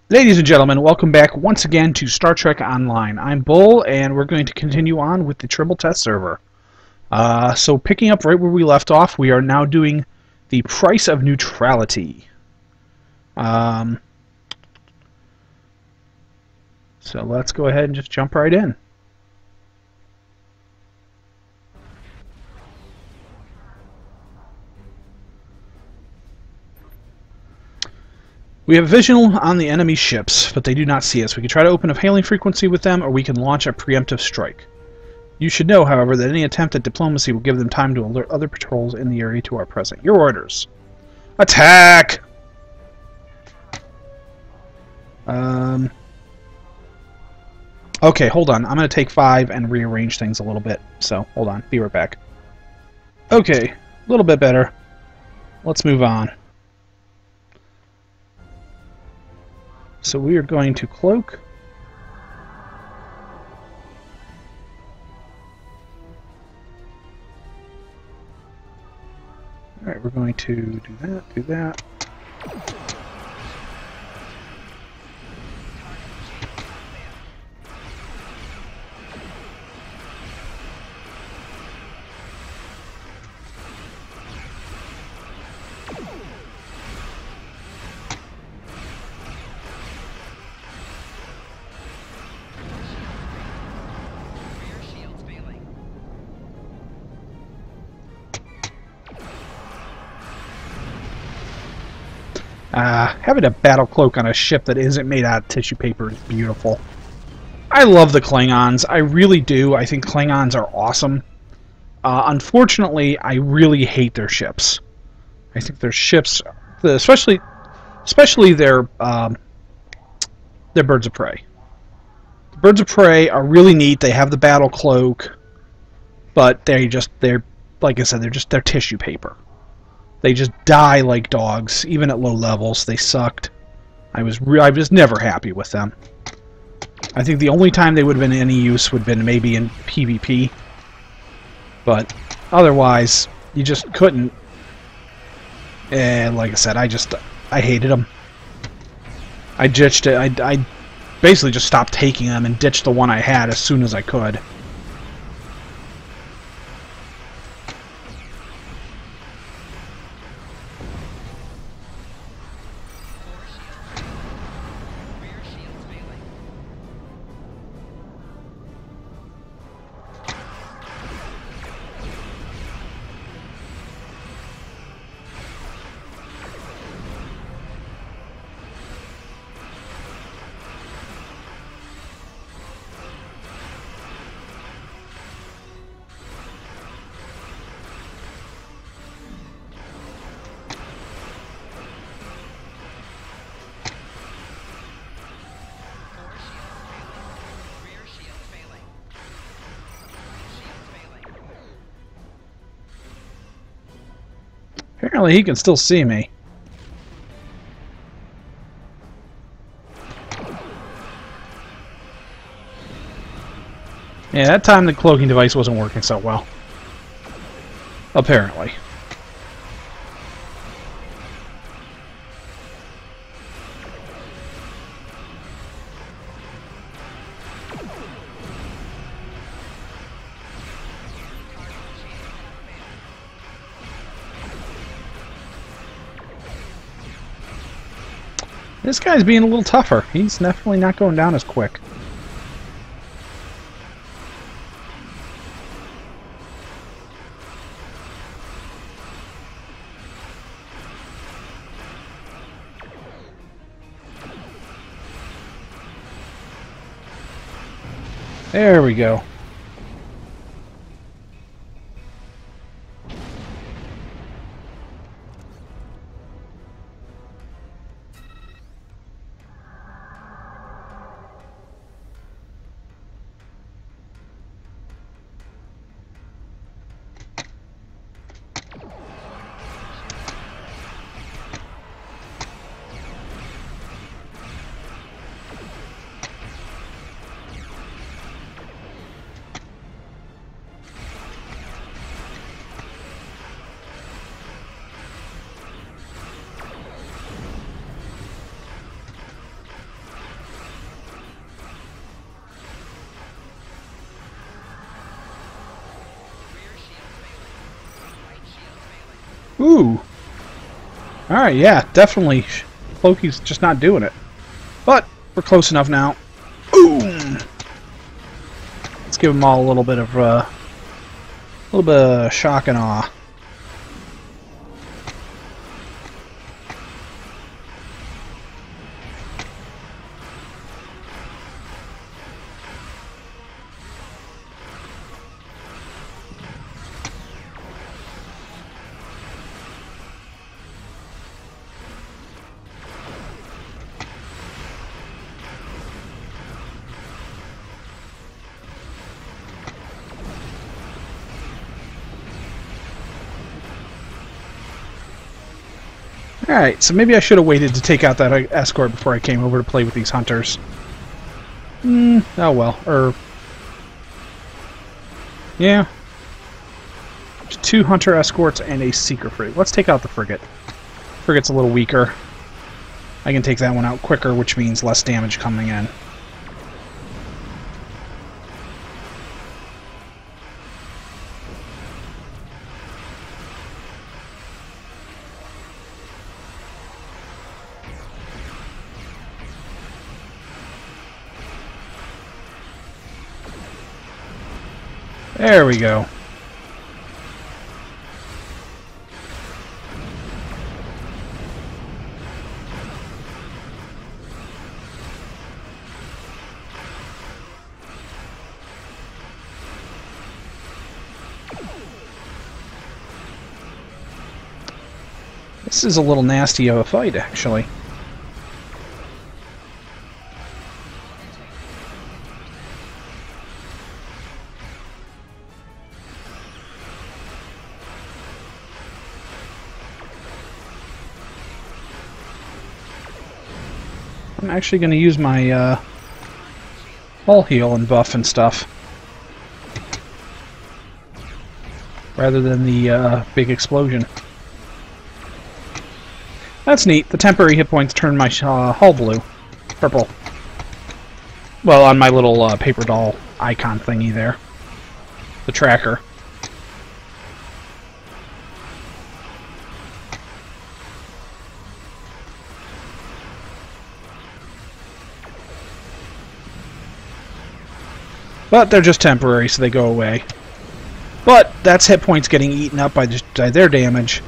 Ladies and gentlemen, welcome back once again to Star Trek Online. I'm Bull, and we're going to continue on with the Tribble test server. So picking up right where we left off, we are now doing the price of neutrality. So let's go ahead and just jump right in. We have visual on the enemy ships, but they do not see us. We can try to open a hailing frequency with them, or we can launch a preemptive strike. You should know, however, that any attempt at diplomacy will give them time to alert other patrols in the area to our present. Your orders. Attack! Okay, hold on. I'm going to take 5 and rearrange things a little bit. So, hold on. Be right back. Okay, a little bit better. Let's move on. So we are going to cloak. Alright, we're going to do that. Having a battle cloak on a ship that isn't made out of tissue paper is beautiful. I love the Klingons. I really do. I think Klingons are awesome. Unfortunately, I really hate their ships. I think their ships, especially their birds of prey. The birds of prey are really neat. They have the battle cloak, but they're like I said, they're tissue paper. They just die like dogs, even at low levels. They sucked. I was never happy with them. I think the only time they would have been any use would have been maybe in PvP. But otherwise, you just couldn't. And like I said, I hated them. I ditched it. I basically just stopped taking them and ditched the one I had as soon as I could. Apparently he can still see me. Yeah, that time the cloaking device wasn't working so well. Apparently. This guy's being a little tougher. He's definitely not going down as quick. There we go. Ooh. Alright, yeah, definitely. Floki's just not doing it. But we're close enough now. Boom! Let's give them all a little bit of shock and awe. Alright, so maybe I should have waited to take out that escort before I came over to play with these hunters. Oh well. Yeah. 2 hunter escorts and a seeker frigate. Let's take out the frigate. Frigate's a little weaker. I can take that one out quicker, which means less damage coming in. There we go. This is a little nasty of a fight, actually. I'm actually going to use my hull heal and buff and stuff rather than the big explosion. That's neat. The temporary hit points turn my hull blue. Purple. Well, on my little paper doll icon thingy there. The tracker. But they're just temporary, so they go away. But that's hit points getting eaten up by their damage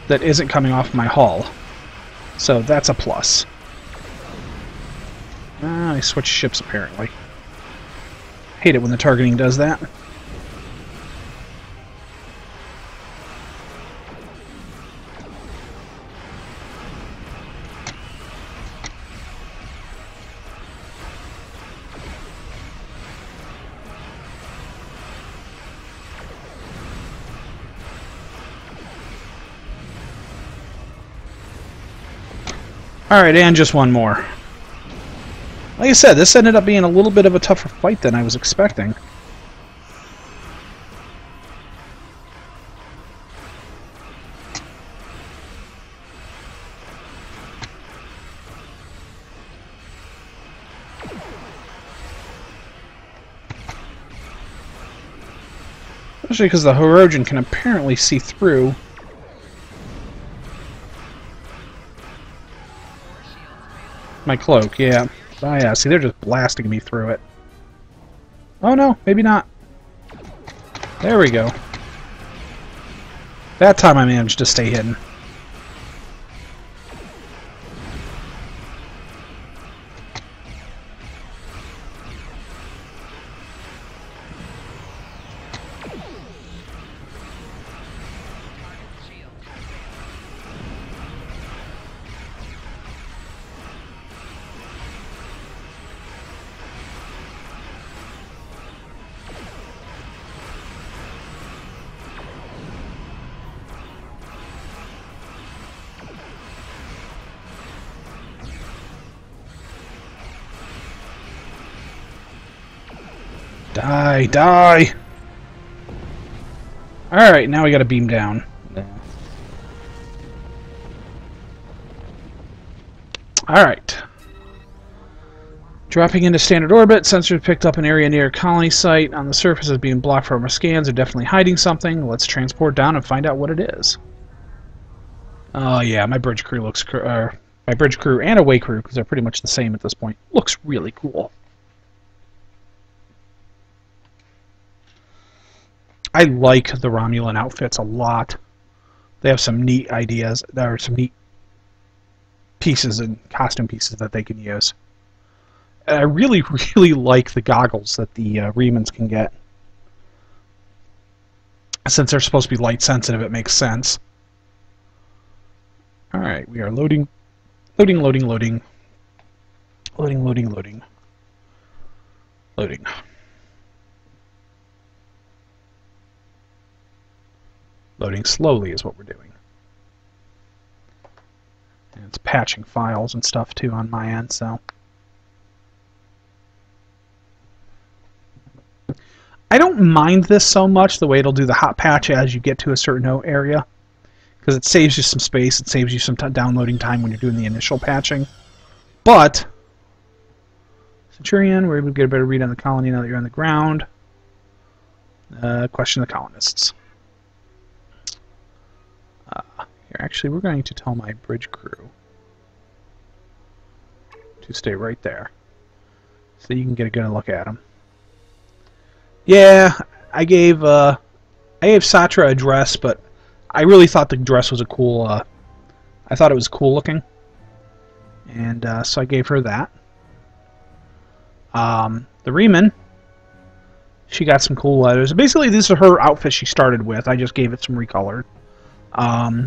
that isn't coming off my hull. So that's a plus. I switched ships, apparently. Hate it when the targeting does that. Alright, and just one more. Like I said, this ended up being a little bit of a tougher fight than I was expecting. Especially because the Hirogen can apparently see through. My cloak, yeah. Oh yeah, see, they're just blasting me through it. Oh no, maybe not. There we go. That time I managed to stay hidden. Die, die! Alright, now we gotta beam down. Alright. Dropping into standard orbit, sensors picked up an area near a colony site. On the surface is being blocked from our scans. They're definitely hiding something. Let's transport down and find out what it is. Oh yeah, my bridge crew looks my bridge crew and away crew, because they're pretty much the same at this point, looks really cool. I like the Romulan outfits a lot. They have some neat ideas. There are some neat pieces and costume pieces that they can use. And I really, really like the goggles that the Remans can get. Since they're supposed to be light sensitive, it makes sense. Alright, we are loading. Loading, loading, loading. Loading, loading, loading. Loading. Loading slowly is what we're doing. And it's patching files and stuff too on my end, so. I don't mind this so much, the way it'll do the hot patch as you get to a certain area. Because it saves you some space, it saves you some downloading time when you're doing the initial patching. But, Centurion, we're able to get a better read on the colony now that you're on the ground. Question the colonists. Here, actually, we're going to tell my bridge crew to stay right there, so you can get a good look at them. Yeah, I gave Satra a dress, but I really thought the dress was a cool. I thought it was cool looking, and so I gave her that. The Reman, she got some cool letters. Basically, this is her outfit she started with. I just gave it some recolored.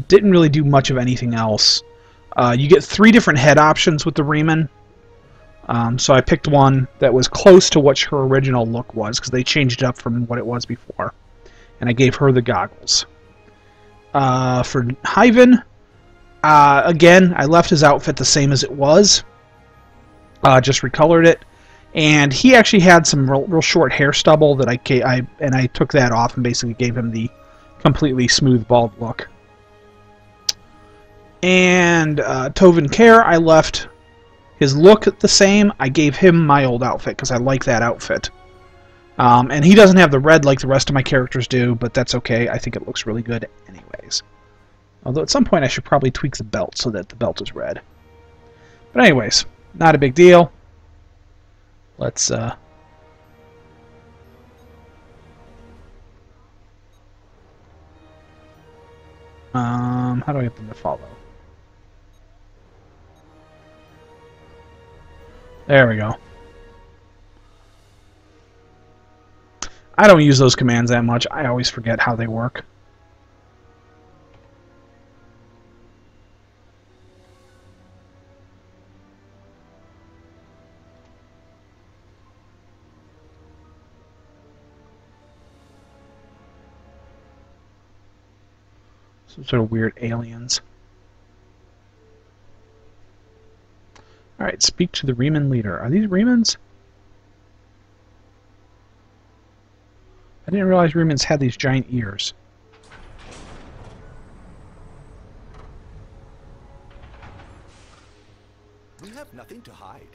Didn't really do much of anything else. You get 3 different head options with the Reman. So I picked one that was close to what her original look was, because they changed it up from what it was before. And I gave her the goggles. For Hyven, again, I left his outfit the same as it was. Just recolored it. And he actually had some real short hair stubble that I took that off and basically gave him the completely smooth bald look. And Tovin Care, I left his look the same. I gave him my old outfit because I like that outfit. And he doesn't have the red like the rest of my characters do, but that's okay. I think it looks really good anyways. Although at some point I should probably tweak the belt so that the belt is red. But anyways, not a big deal. Let's how do I get them to follow? There we go. I don't use those commands that much. I always forget how they work. Some sort of weird aliens. Alright, speak to the Reman leader. Are these Remans? I didn't realize Remans had these giant ears. We have nothing to hide.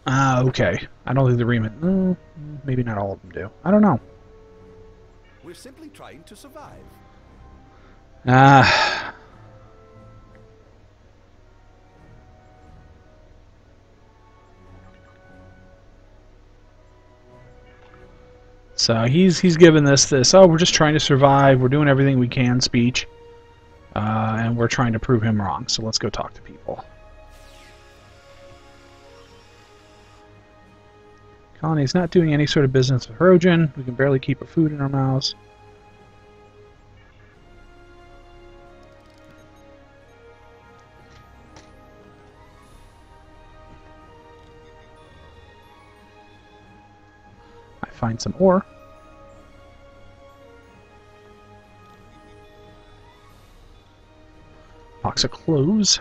Ah, okay. I don't think the Reman... maybe not all of them do. I don't know. We're simply trying to survive. So he's given this, oh, we're just trying to survive, we're doing everything we can speech, and we're trying to prove him wrong, so let's go talk to people. Colony's not doing any sort of business with Hirogen, we can barely keep our food in our mouths. Find some ore. Box of clothes.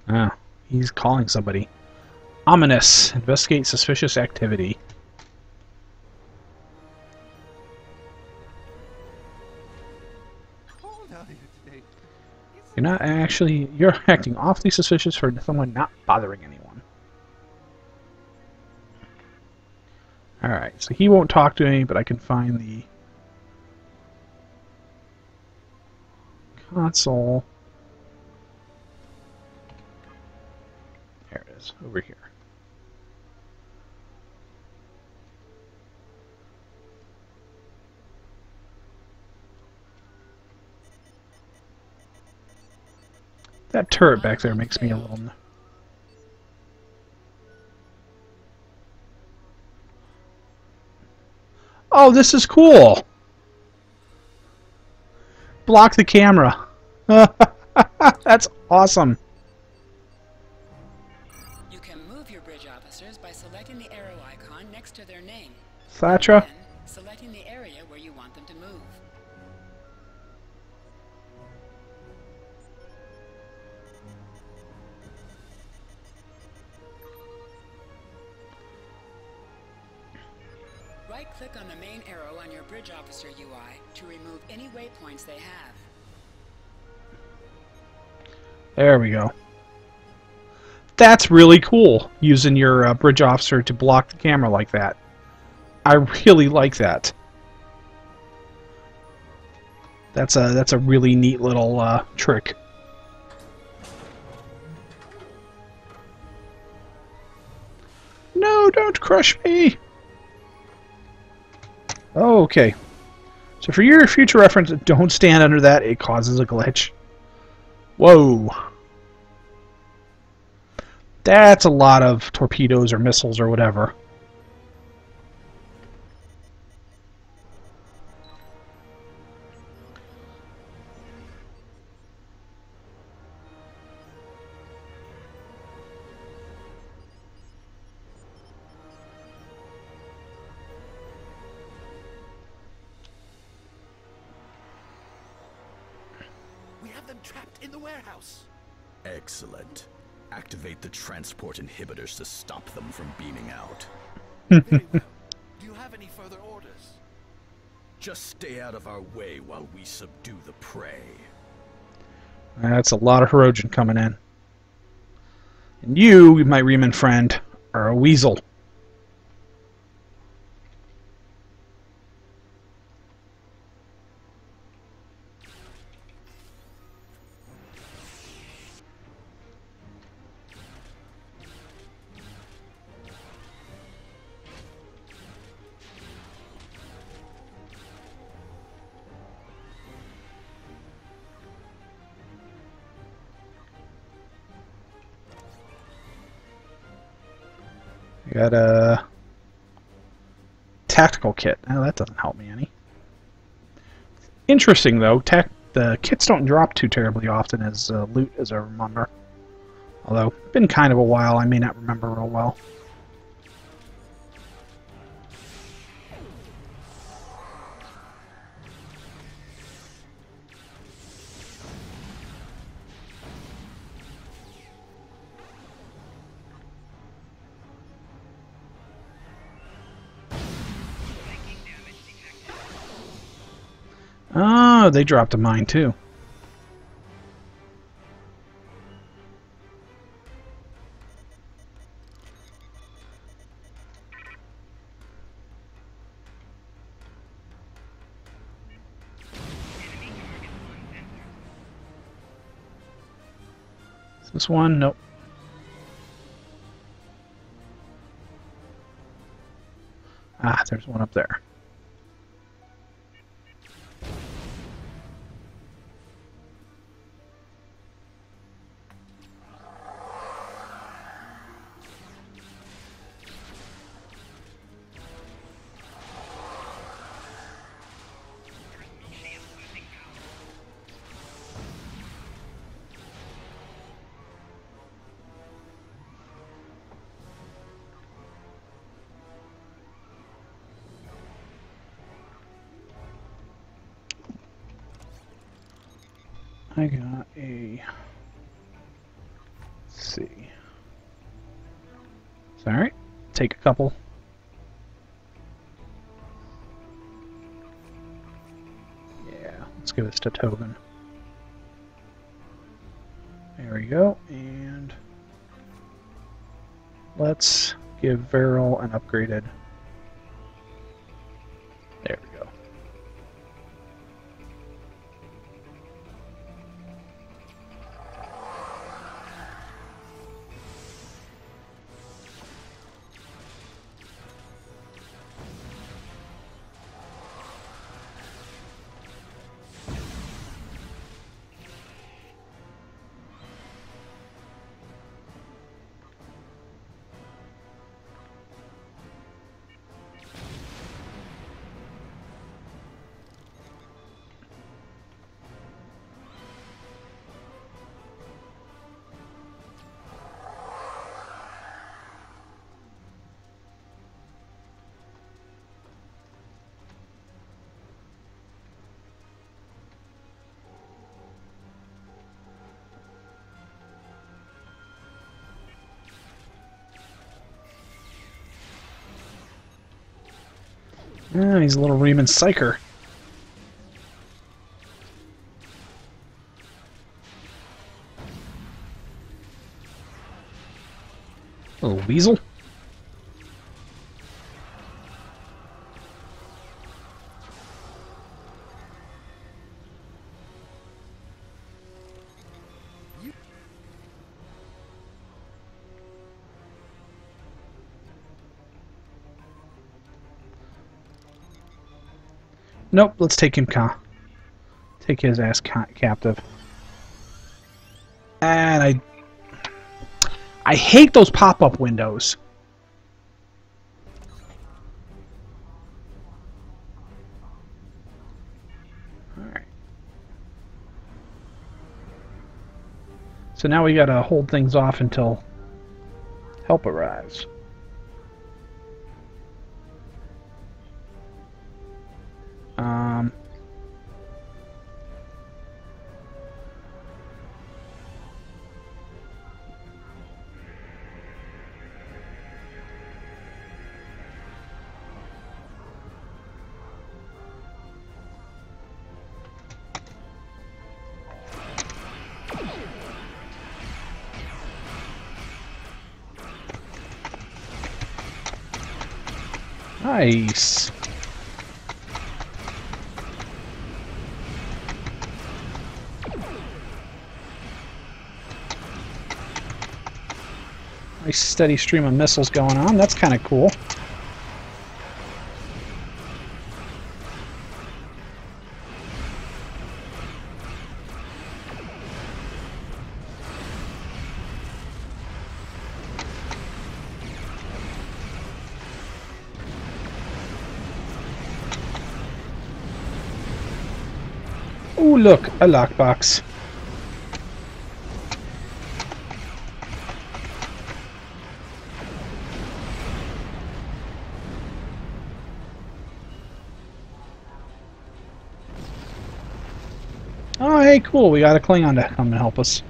Ah, he's calling somebody. Ominous. Investigate suspicious activity. You're acting awfully suspicious for someone not bothering anyone. Alright, so he won't talk to me, but I can find the console. There it is, over here. That turret back there makes me a little... Oh, this is cool! Block the camera. That's awesome. You can move your bridge officers by selecting the arrow icon next to their name. Thatra? Then, selecting the area where you want them to move. Right-click on the main arrow on your bridge officer UI to remove any waypoints they have. There we go. That's really cool, using your bridge officer to block the camera like that. I really like that. That's a really neat little trick. No, don't crush me! Oh, okay. So for your future reference, don't stand under that. It causes a glitch. Whoa. That's a lot of torpedoes or missiles or whatever. We have them trapped in the warehouse. Excellent. Activate the transport inhibitors to stop them from beaming out. Very well. Do you have any further orders? Just stay out of our way while we subdue the prey. That's a lot of Hirogen coming in. And you, my Reman friend, are a weasel. I got a tactical kit. Oh, that doesn't help me any. Interesting though, the kits don't drop too terribly often as loot, as I remember. Although, been kind of a while, I may not remember real well. Oh, they dropped a mine too. Is this one? Nope. Ah, there's one up there. I got a... Let's see. It's alright. Take a couple. Yeah, let's give this to Tobin. There we go, and let's give Veril an upgraded. There we go. Oh, he's a little Remans psycher. Little weasel. Nope, let's take him take his ass captive. And I hate those pop-up windows. Alright. So now we gotta hold things off until help arrives. Nice. Nice steady stream of missiles going on. That's kind of cool. Ooh, look, a lockbox. Oh, hey, cool. We got a Klingon to come and help us.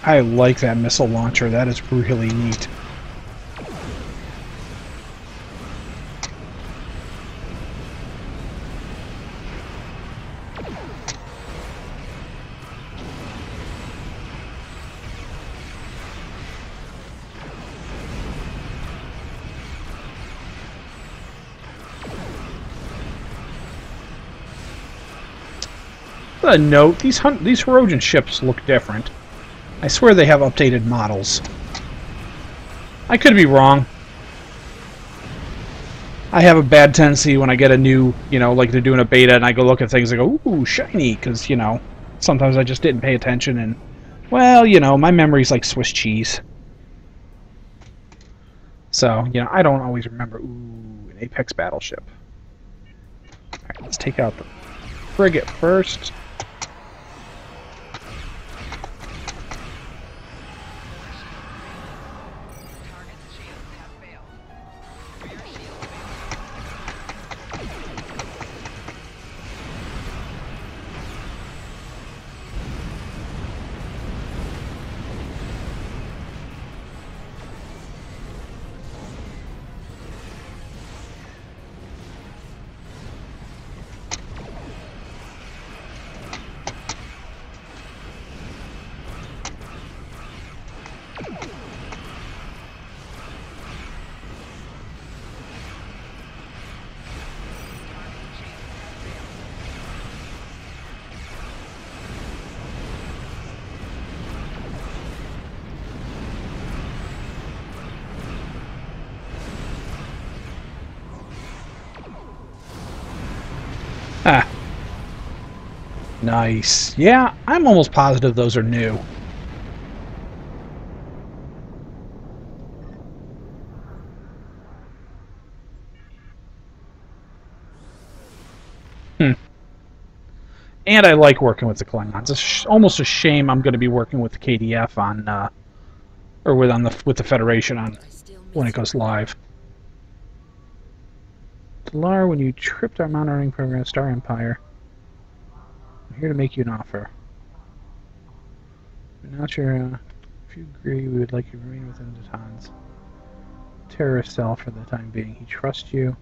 I like that missile launcher. That is really neat. A note: these Hirogen ships look different. I swear they have updated models. I could be wrong. I have a bad tendency when I get a new, like they're doing a beta and I go look at things, I go, ooh, shiny, because, sometimes I just didn't pay attention and, well, my memory's like Swiss cheese. So, I don't always remember, ooh, an Apex battleship. Alright, let's take out the frigate first. Ah. Nice. Yeah, I'm almost positive those are new. And I like working with the Klingons. It's almost a shame I'm going to be working with the KDF on, or with the Federation on when it goes live. Delar, when you tripped our monitoring program, Star Empire, I'm here to make you an offer. I'm not sure if you agree. We would like you to remain within the Tons terrorist cell for the time being. He trusts you.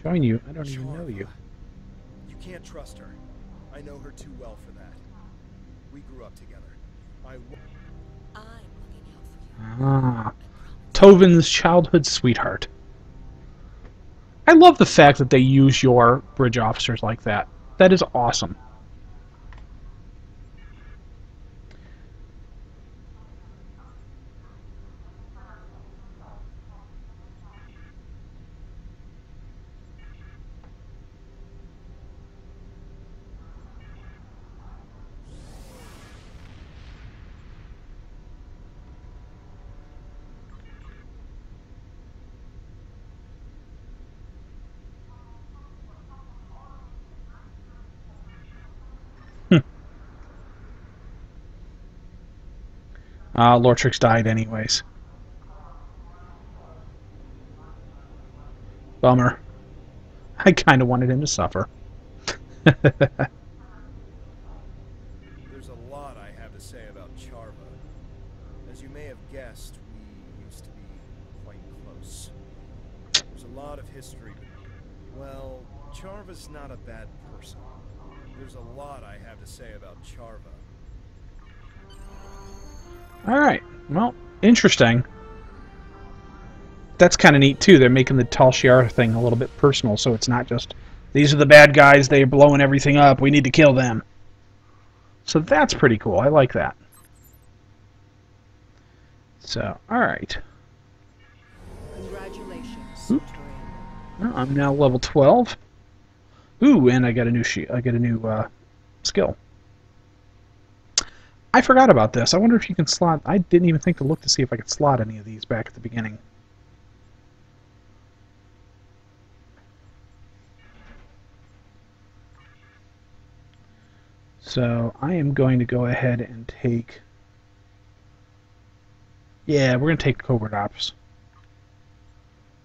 Join you? I don't even know you. You can't trust her. I know her too well for that. We grew up together. I'm looking out for you. Ah, Tovin's childhood sweetheart. I love the fact that they use your bridge officers like that. That is awesome. Lortrix died anyways. Bummer. I kind of wanted him to suffer. There's a lot I have to say about Charva. As you may have guessed, we used to be quite close. There's a lot of history, but, well, Charva's not a bad person. There's a lot I have to say about Charva. Alright, well, interesting. That's kind of neat, too. They're making the Tal Shiar thing a little bit personal, so it's not just, these are the bad guys, they're blowing everything up, we need to kill them. So that's pretty cool. I like that. So, alright. Congratulations, Well, I'm now level 12. Ooh, and I got a new skill. I forgot about this. I wonder if you can slot... I didn't even think to look to see if I could slot any of these back at the beginning. So I am going to go ahead and take... Yeah, we're going to take Covert Ops.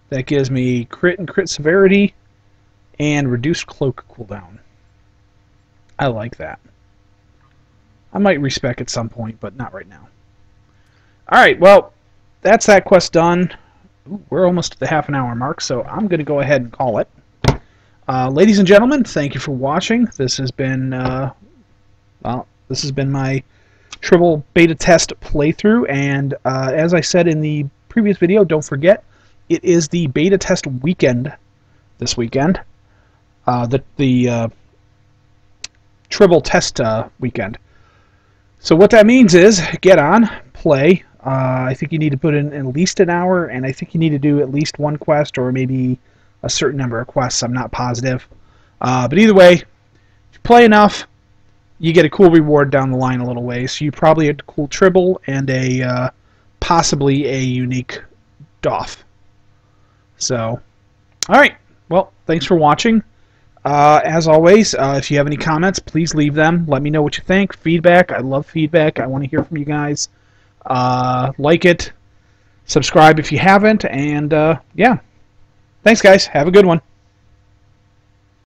That gives me crit and crit severity and reduced cloak cooldown. I like that. I might respec at some point, but not right now. Alright, well, that's that quest done. Ooh, we're almost at the half an hour mark, so I'm going to go ahead and call it. Ladies and gentlemen, thank you for watching. This has been, this has been my Tribble beta test playthrough, and as I said in the previous video, don't forget, it is the beta test weekend this weekend. The Tribble test weekend. So what that means is, get on, play, I think you need to put in at least an hour, and I think you need to do at least one quest or maybe a certain number of quests. I'm not positive. But either way, if you play enough, you get a cool reward down the line a little ways. So you probably get a cool Tribble and a possibly a unique Doff. So, alright. Well, thanks for watching. As always, if you have any comments, please leave them. Let me know what you think. Feedback. I love feedback. I want to hear from you guys. Like it. Subscribe if you haven't. And, yeah. Thanks, guys. Have a good one.